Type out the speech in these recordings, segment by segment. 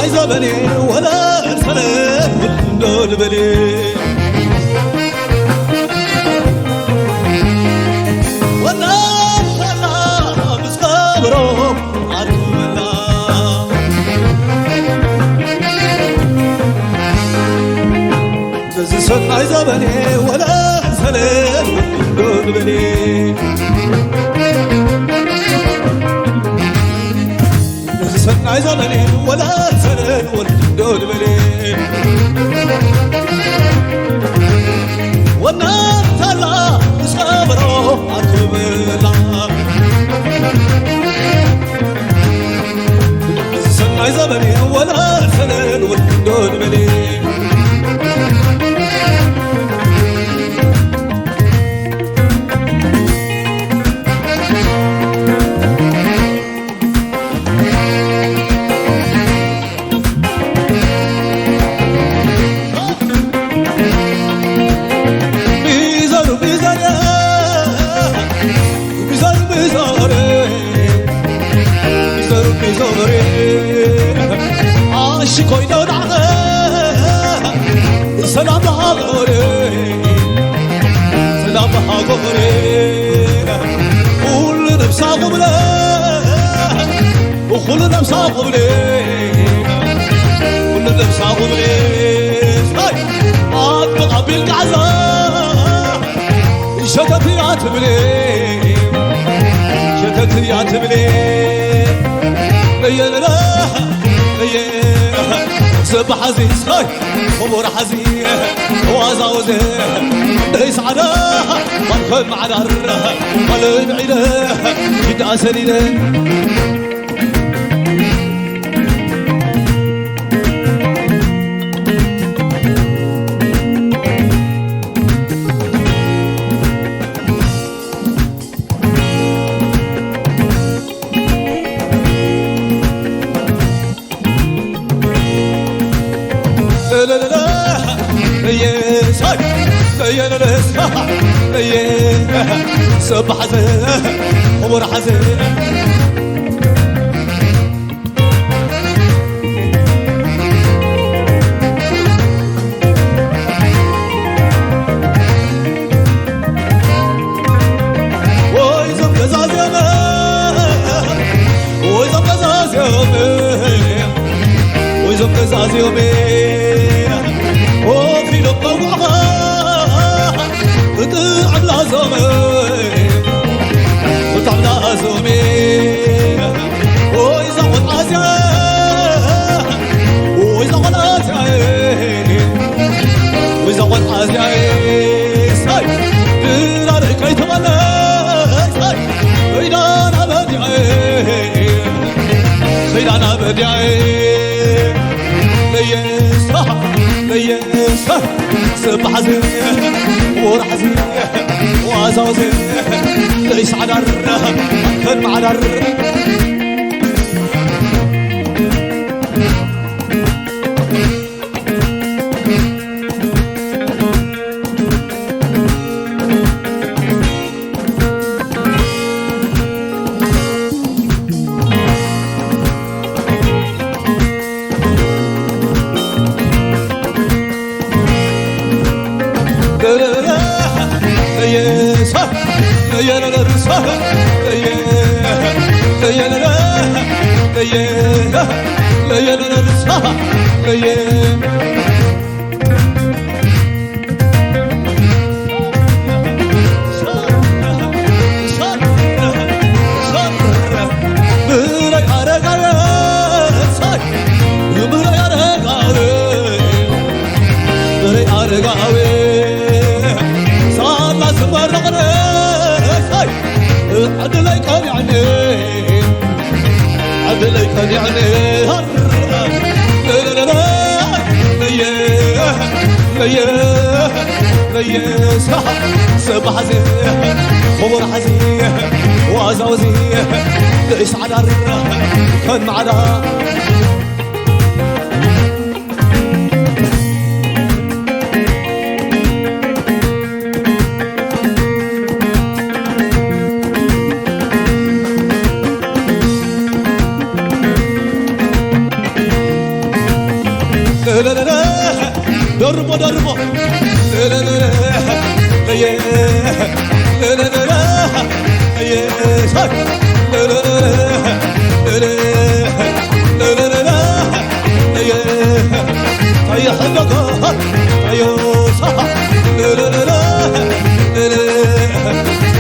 سناي زبني ولا سنة والدول بلي وانا طلع مسكبرو عدونا بس سناي زبني ولا سنة والدول بلي سناي زبني ولا سنة والدول بلي وانا طلع مسكبرو عدونا سناي زبني ولا سنة والدول بلي شكوي دود عغا سلام هاغوري سلام هاغوري كل نفسا قبلي وكل نفسا قبلي كل نفسا قبلي أطبق بالقعزة شتت يا تبلي شتت يا تبلي ليلة سب حزيز هاي خمور حزين وازاوزه ليس عدا مركب معدر قلب عيده جدا سليله سب حزين خمور حزين ويزم قزاز يومي ويزم قزاز يومي ويزم قزاز يومي وفي لقا وعغا قطع العزومي قطع العزومي وإذا قد عزيا وإذا قد عزيا وإذا قد عزيا ساي دلالك يتغلى ساي خيدان أبدعي خيدان أبدعي ليسا ليسا سب حزين ورحزين وازوزين ليس عدر كن عدر سب حزين خمر حزين وازوزين ليس عدر كن عدر دربو دربو لا لا لا لا لا لا لا يا صاي لا لا لا لا لا لا يا طيح حدقها يا صح لا لا لا لا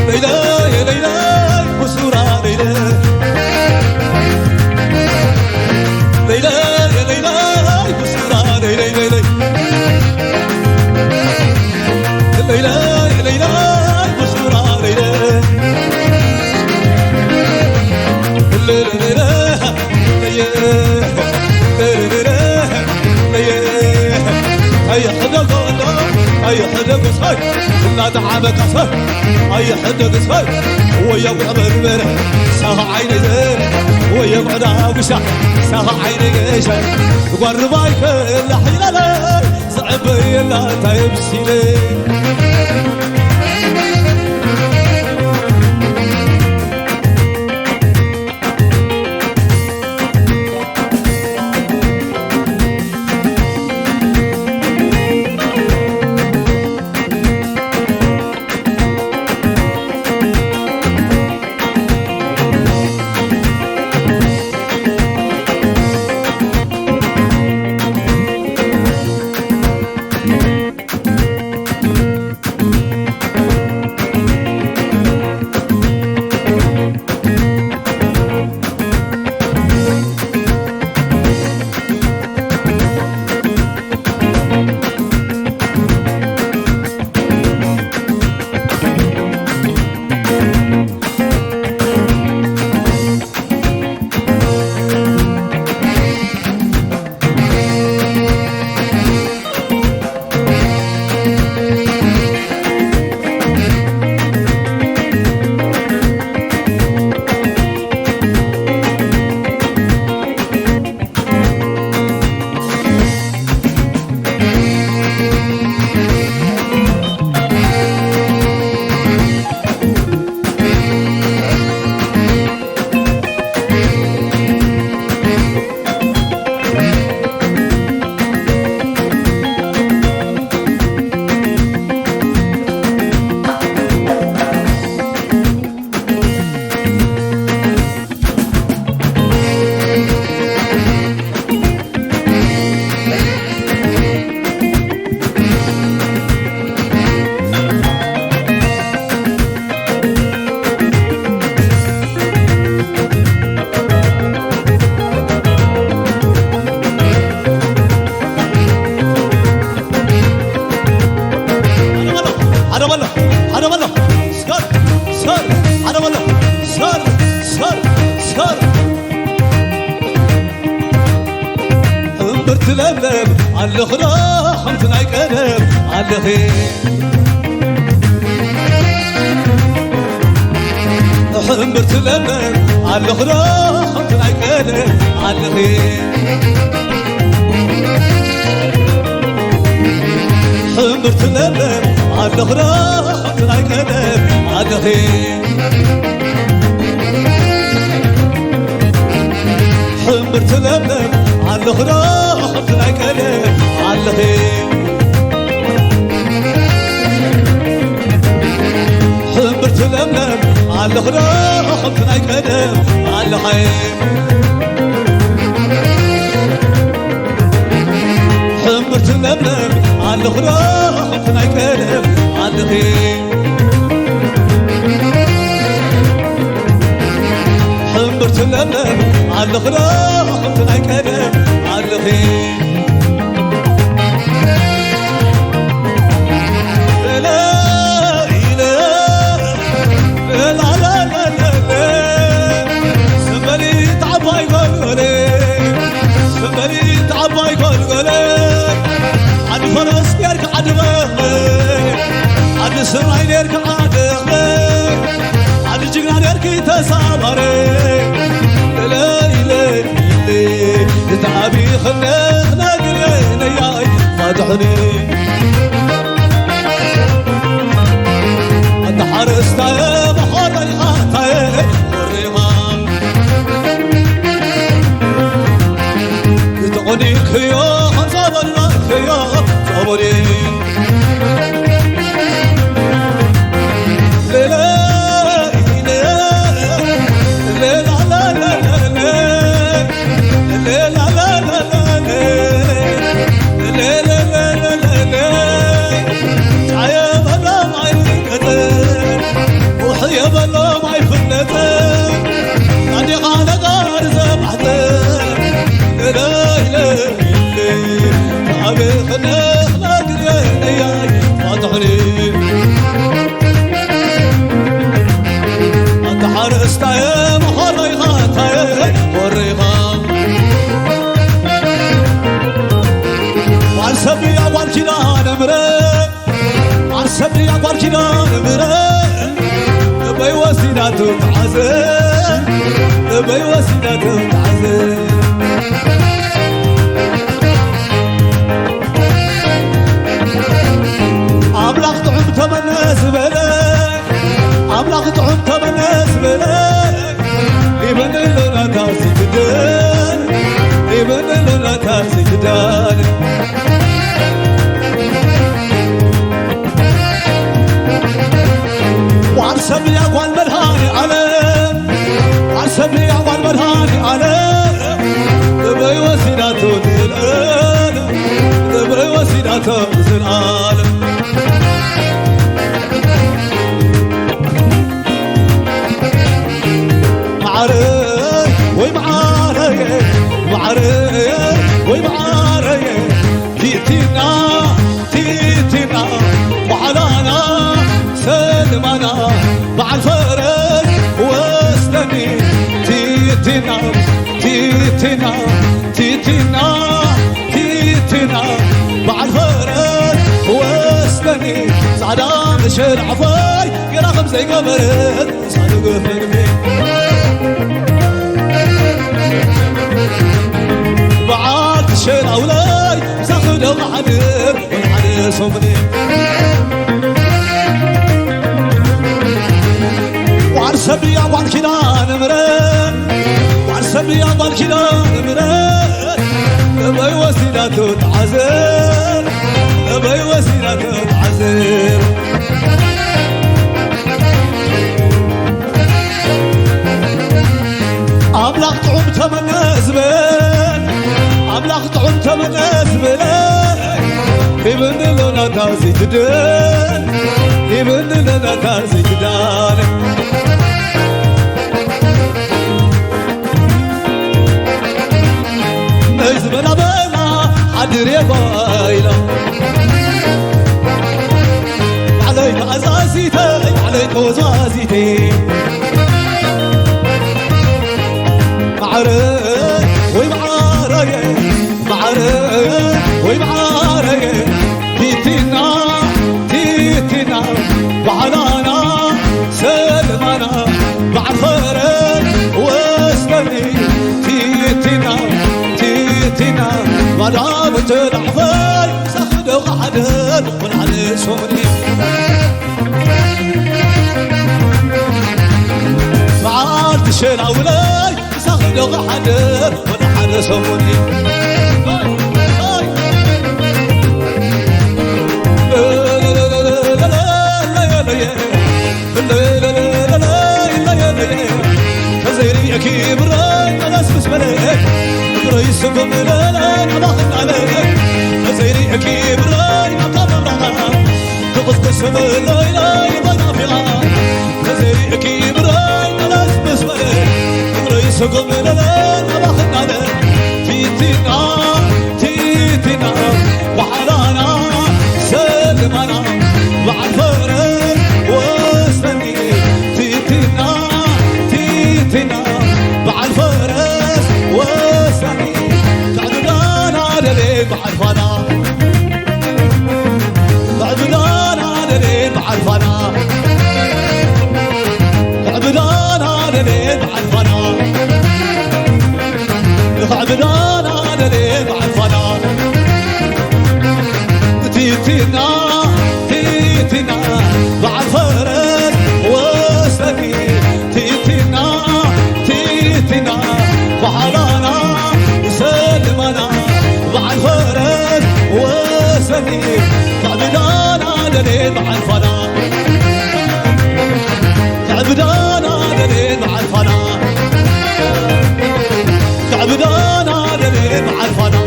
ليلى يا ليلى بسرعة ليلى ليلى يا ليلى بسرعة ليلى ليلى ليلى يا ليلى بسرعة ليلى ليلى ليلى ليلى أي حدا قال أي حدا قصي لا تعبك صار أي حدا قصي هو يقعد بالبر ساعة عيني زين هو يقعد عاوشة ساعة عيني قشة قربايك اللحيلة لا صعبي لا تيبسيلي تلملم على الخرا خمسنا يقدم على الخير حمر تلملم على الخرا خمسنا يقدم على الخير حمر تلملم على الخرا خمسنا يقدم على الخير حمر تلملم على الخرا خمسنا يقدم على الخير حمر تلملم على الخرا خمسنا يقدم على الخير حمر تلملم على الخرا خمسنا يقدم على الخير حمر تلملم على الخرا خمسنا يقدم على الخير فرس يركع دماغك عد السراي يركع دماغك عد الجنان يركي تسامرك لا إله إلا تعبي خلقنا قلينا ياي فاتحني أنت حرست يا بحر الخطايا والرمام تغنيك يا حسب الله صبري سبري عقار كنا نمرة بي وسيلة تعزل بي وسيلة تعزل أبلغ طعم تمنى زبلك أبلغ طعم تمنى زبلك يبن لنا تاسي جدان يبن لنا تاسي جدان وعرسب يا اخوان مرهاني علم وعرسب يا اخوان مرهاني علم بي وسيلته العالم بي وسيلته العالم معري ومعاري معري ومعاري تيتنا تيتنا وعلانا سلمنا مع الفرس واسلمي تيتنا تيتنا تيتنا تيتنا مع الفرس واسلمي صعدا مشي العفاي يراقب زي قمرت صادق فرمي بعد الشيل أولاي ساخدوا محدر ونحن صبني وعرسب يا وان كنا نمرة وعرسب يا وان كنا نمرة بي وسيلة تعزل بي وسيلة تعزل أبلغ طعم تمنى زبل أبلغ طعم تمنى زبل يبن لنا تاسي جدان يبن لنا تاسي جدان نزبنا بنا حدري بايلا عليك أزازيتي عليك وزازيتي معري ومعاري معري ومعاري تيتنا تيتنا وعلانا سلمنا مع الفرق واسلمي تيتنا تيتنا مدامة العفاي ساخدوا قحدر ونحن صوني معاد الشيل أولاي ساخدوا قحدر ونحن صوني فزيري أكيد براي ناس بسملك رئيسكم لا نباخن عليك فزيري أكيد براي نطمر رغم تقص قسم لا لا يضينا في غام فزيري أكيد براي ناس بسملك رئيسكم لا نباخن عليك تيتنا تيتنا وحلانا سلمنا مع الفرق واسلمي تيتنا تيتنا مع الفرس واسلمي تعدنا لليل مع الفنا تعدنا لليل مع الفنا تعدنا لليل مع الفنا تعدنا لليل مع الفنا تيتنا تيتنا مع الفرس واسلمي تيتنا تيتنا وحلانا سلمنا مع الفرس سني تعبدانا دليل مع الفنا تعبدانا دليل مع الفنا تعبدانا دليل مع الفنا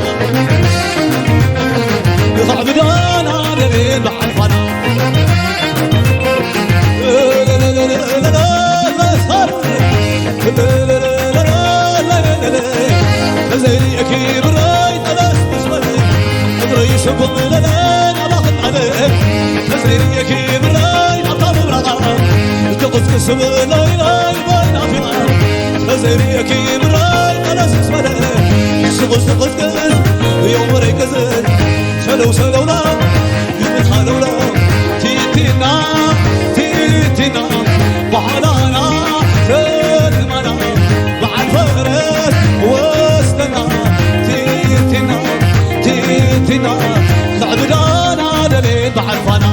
تعبدانا دليل مع الفنا زي اكيد راي تلاش مسمى ادري سبق لنا باخذ عليك زي اكيد راي اطلب رغم تقف كسب لا لا بين افنا زي اكيد راي تلاش مسمى شغل شغل كذا يوم ريكز سلو سلونا يوم حلونا تيتنا تيتنا وحلانا تدمنا مع الفرس وسطنا تيتنا تيتنا تعبدانا دليل مع الفنا